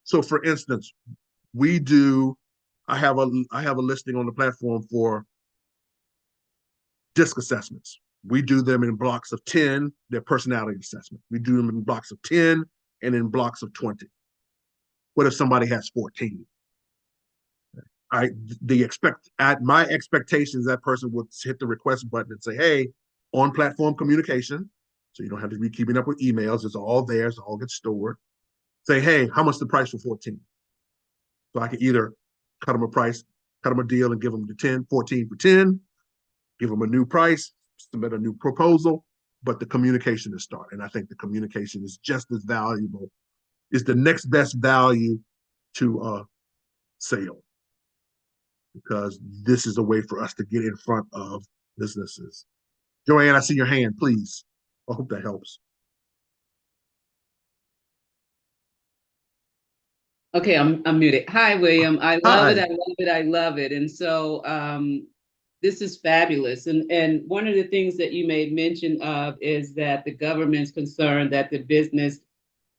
[SPEAKER 1] So for instance, we do, I have a listing on the platform for DISC assessments. We do them in blocks of 10, their personality assessment. We do them in blocks of 10 and in blocks of 20. What if somebody has 14? My expectations that person would hit the request button and say, hey, on platform communication. So you don't have to be keeping up with emails. It's all there. It all gets stored. Say, hey, how much the price for 14? So I can either cut them a price, cut them a deal and give them the 10, 14 for 10, give them a new price, submit a new proposal, but the communication is started. And I think the communication is just as valuable, is the next best value to a sale, because this is a way for us to get in front of businesses. Joanne, I see your hand, please. I hope that helps.
[SPEAKER 2] Okay, I'm muted. Hi, William. I love it.
[SPEAKER 1] Hi.
[SPEAKER 2] I love it. I love it. And so this is fabulous. And one of the things that you made mention of is that the government's concerned that the business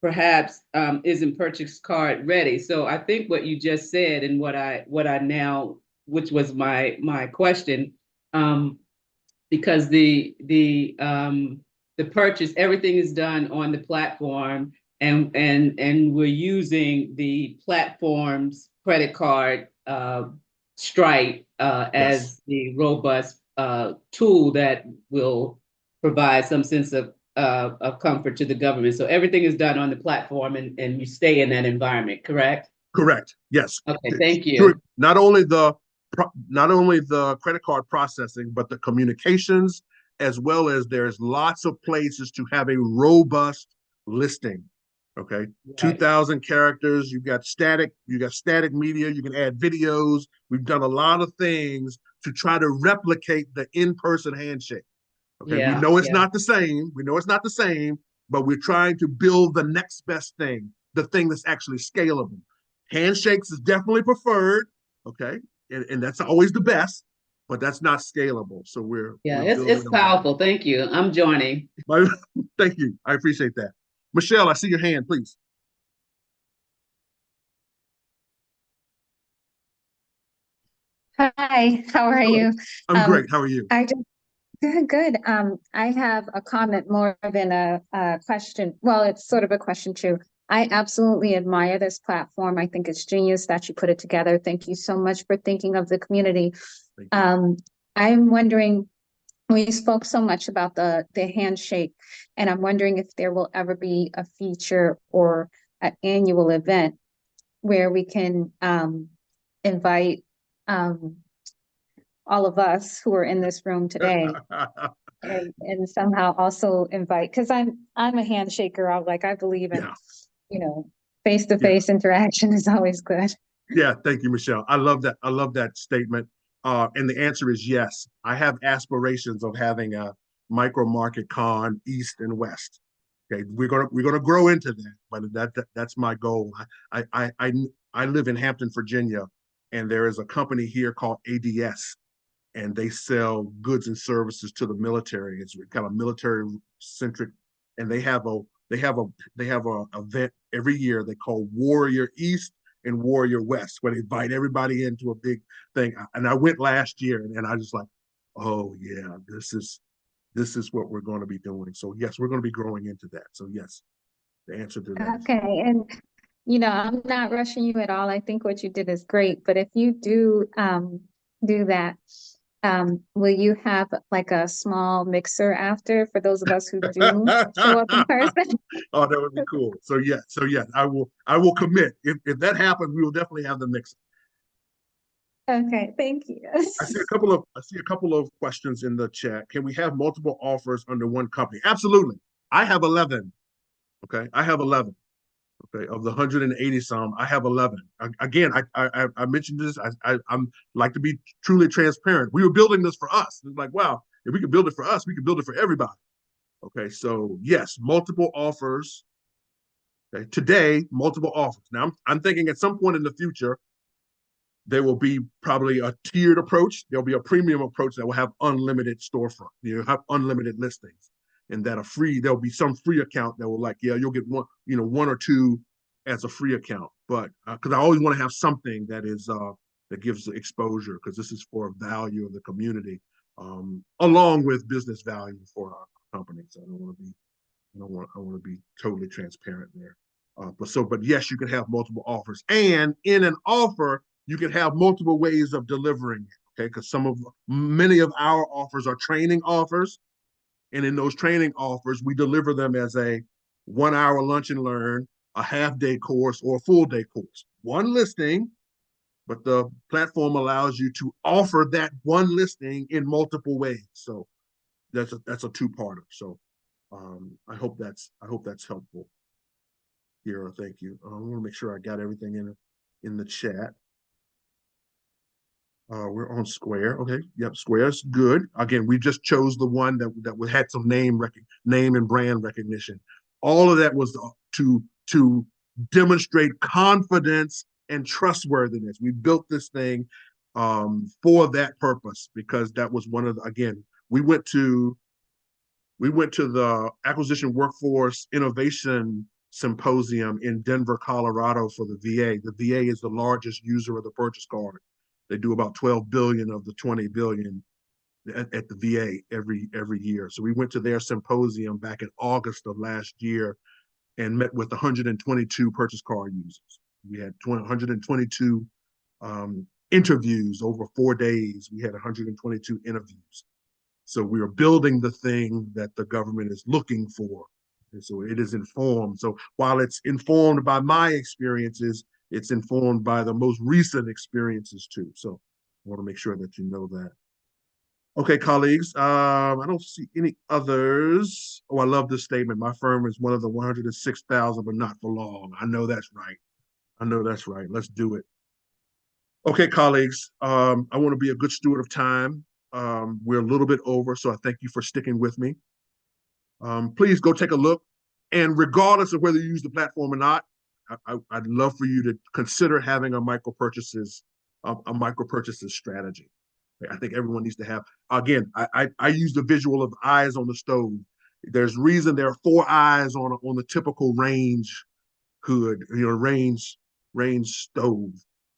[SPEAKER 2] perhaps isn't purchase card ready. So I think what you just said and what I now, which was my question, because the purchase, everything is done on the platform, and we're using the platform's credit card, Stripe,
[SPEAKER 1] Yes.
[SPEAKER 2] as the robust tool that will provide some sense of comfort to the government. So everything is done on the platform, and you stay in that environment, correct?
[SPEAKER 1] Correct. Yes.
[SPEAKER 2] Okay, thank you.
[SPEAKER 1] Not only the credit card processing, but the communications, as well as there's lots of places to have a robust listing. Okay.
[SPEAKER 2] Right.
[SPEAKER 1] 2,000 characters, you got static media, you can add videos. We've done a lot of things to try to replicate the in-person handshake. Okay. We
[SPEAKER 2] Yeah,
[SPEAKER 1] know it's
[SPEAKER 2] yeah.
[SPEAKER 1] not the same. We know it's not the same, but we're trying to build the next best thing, the thing that's actually scalable. Handshakes is definitely preferred, okay, and that's always the best, but that's not scalable. So
[SPEAKER 2] Yeah,
[SPEAKER 1] we're
[SPEAKER 2] it's
[SPEAKER 1] building
[SPEAKER 2] it's
[SPEAKER 1] on that.
[SPEAKER 2] powerful. Thank you. I'm joining.
[SPEAKER 1] Thank you, I appreciate that. Michelle, I see your hand, please.
[SPEAKER 3] Hi, how are
[SPEAKER 1] Hello.
[SPEAKER 3] you?
[SPEAKER 1] I'm great.
[SPEAKER 3] Um,
[SPEAKER 1] How are you?
[SPEAKER 3] I just good. I have a comment more than a question. Well, it's sort of a question too. I absolutely admire this platform. I think it's genius that you put it together. Thank you so much for thinking of the community.
[SPEAKER 1] Thank you.
[SPEAKER 3] I'm wondering, we spoke so much about the handshake, and I'm wondering if there will ever be a feature or an annual event where we can invite um, all of us who are in this room today and somehow also invite, because I'm a handshaker. I believe in,
[SPEAKER 1] Yeah,
[SPEAKER 3] you know,
[SPEAKER 1] yeah,
[SPEAKER 3] face-to-face interaction is always good.
[SPEAKER 1] yeah. Thank you, Michelle. I love that. I love that statement. And the answer is yes. I have aspirations of having a micro market con East and West. Okay, we're gonna grow into that, but that's my goal. I live in Hampton, Virginia, and there is a company here called ADS, and they sell goods and services to the military. It's kind of military centric, and they have a event every year they call Warrior East and Warrior West, where they invite everybody into a big thing. And I went last year, and I just like, oh yeah, this is what we're going to be doing. So yes, we're going to be growing into that. So yes, the answer to that is
[SPEAKER 3] Okay, and I'm not rushing you at all. I think what you did is great, but if you do that, will you have like a small mixer after for those of us who do show up in person?
[SPEAKER 1] oh, that would be cool. So yeah, I will commit. If that happens, we will definitely have the mix.
[SPEAKER 3] Okay, thank you.
[SPEAKER 1] I see a couple of questions in the chat. Can we have multiple offers under one company? Absolutely. I have 11. Okay. I have 11. Okay. Of the 180 some, I have 11. Again, I mentioned this. I'm like to be truly transparent. We were building this for us. It's like, wow, if we can build it for us, we can build it for everybody. Okay, so yes, multiple offers. Okay, today, multiple offers. Now, I'm thinking at some point in the future, there will be probably a tiered approach. There'll be a premium approach that will have unlimited storefront. You have unlimited listings, and that there'll be some free account that will you'll get one or two as a free account. But because I always want to have something that is that gives exposure, because this is for value of the community, along with business value for our companies. I want to be totally transparent there. But yes, you can have multiple offers, and in an offer, you can have multiple ways of delivering it. Okay, because many of our offers are training offers, and in those training offers, we deliver them as a 1 hour lunch and learn, a half-day course, or a full-day course. One listing, but the platform allows you to offer that one listing in multiple ways. So that's a two-parter. So I hope that's helpful. Kira, thank you. I want to make sure I got everything in the chat. We're on Square. Okay, yep, Square's good. Again, we just chose the one that had some name and brand recognition. All of that was to demonstrate confidence and trustworthiness. We built this thing for that purpose, because that was one of we went to the Acquisition Workforce Innovation Symposium in Denver, Colorado for the VA. The VA is the largest user of the purchase card. They do about 12 billion of the 20 billion at the VA every year. So we went to their symposium back in August of last year and met with 122 purchase card users. We had 122 interviews over 4 days. We had 122 interviews. So we are building the thing that the government is looking for. And so it is informed. So while it's informed by my experiences, it's informed by the most recent experiences too. So I want to make sure that you know that. Okay, colleagues, I don't see any others. Oh, I love this statement. My firm is one of the 106,000, but not for long. I know that's right. I know that's right. Let's do it. Okay, colleagues, I want to be a good steward of time. We're a little bit over, so I thank you for sticking with me. Please go take a look. And regardless of whether you use the platform or not, I'd love for you to consider having a micro purchases strategy. I think everyone needs to have. Again, I use the visual of eyes on the stove. There's reason there are 4 eyes on the typical range hood, range stove.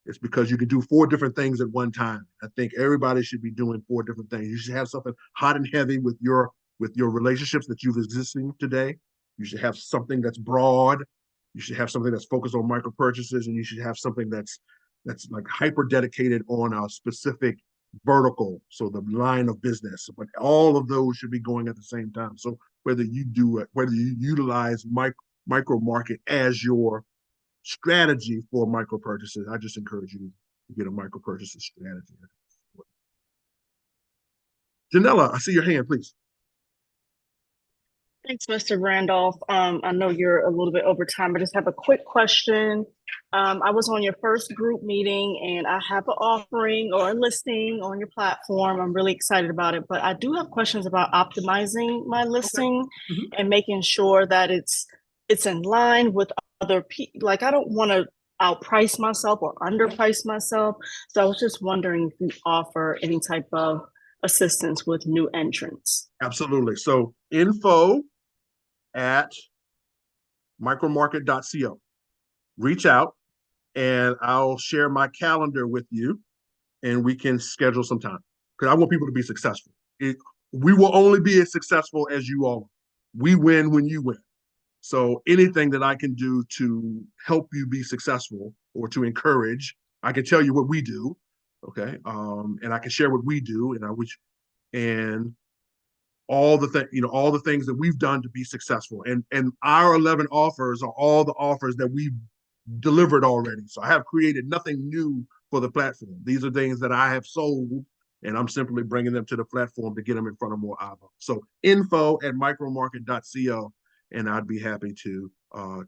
[SPEAKER 1] It's because you can do 4 different things at one time. I think everybody should be doing 4 different things. You should have something hot and heavy with your relationships that you've existing today. You should have something that's broad. You should have something that's focused on micro purchases, and you should have something that's like hyper dedicated on a specific vertical, so the line of business. But all of those should be going at the same time. So whether you utilize micro market as your strategy for micro purchases, I just encourage you to get a micro purchases strategy. Janella, I see your hand, please.
[SPEAKER 4] Thanks, Mr. Randolph. I know you're a little bit over time. I just have a quick question. I was on your first group meeting, and I have an offering or a listing on your platform. I'm really excited about it, but I do have questions about optimizing my listing and making sure that it's in line with other people. Like, I don't want to outprice myself or underprice myself. So I was just wondering if you offer any type of assistance with new entrants.
[SPEAKER 1] Absolutely. So info@micromarket.co. Reach out and I'll share my calendar with you and we can schedule some time, because I want people to be successful. We will only be as successful as you all. We win when you win. So anything that I can do to help you be successful or to encourage, I can tell you what we do. Okay. And I can share what we do, and all the things that we've done to be successful. And our 11 offers are all the offers that we've delivered already. So I have created nothing new for the platform. These are things that I have sold, and I'm simply bringing them to the platform to get them in front of more eyeballs. So info@micromarket.co, and I'd be happy to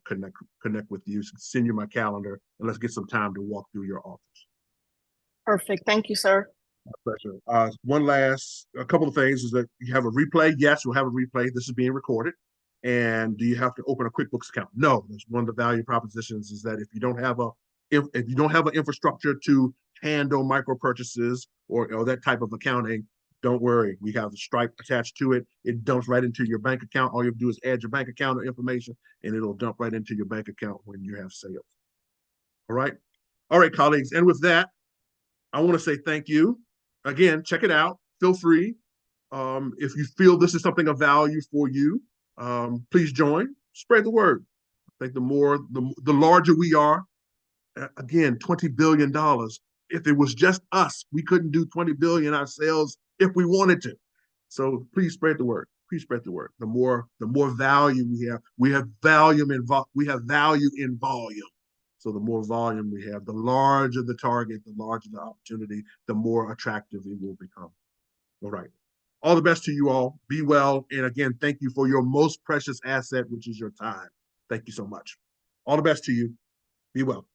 [SPEAKER 1] connect with you, send you my calendar, and let's get some time to walk through your offers.
[SPEAKER 4] Perfect. Thank you, sir.
[SPEAKER 1] Pleasure. A couple of things is that you have a replay. Yes, we'll have a replay. This is being recorded. And do you have to open a QuickBooks account? No. That's one of the value propositions is that if you don't have if you don't have an infrastructure to handle micro purchases or that type of accounting, don't worry. We have the Stripe attached to it. It dumps right into your bank account. All you have to do is add your bank account information, and it'll dump right into your bank account when you have sales. All right. All right, colleagues. And with that, I want to say thank you. Again, check it out. Feel free. If you feel this is something of value for you, please join. Spread the word. I think the larger we are, again, $20 billion. If it was just us, we couldn't do 20 billion ourselves if we wanted to. So please spread the word. Please spread the word. The more value we have value in volume. So the more volume we have, the larger the target, the larger the opportunity, the more attractive it will become. All right. All the best to you all. Be well. And again, thank you for your most precious asset, which is your time. Thank you so much. All the best to you. Be well.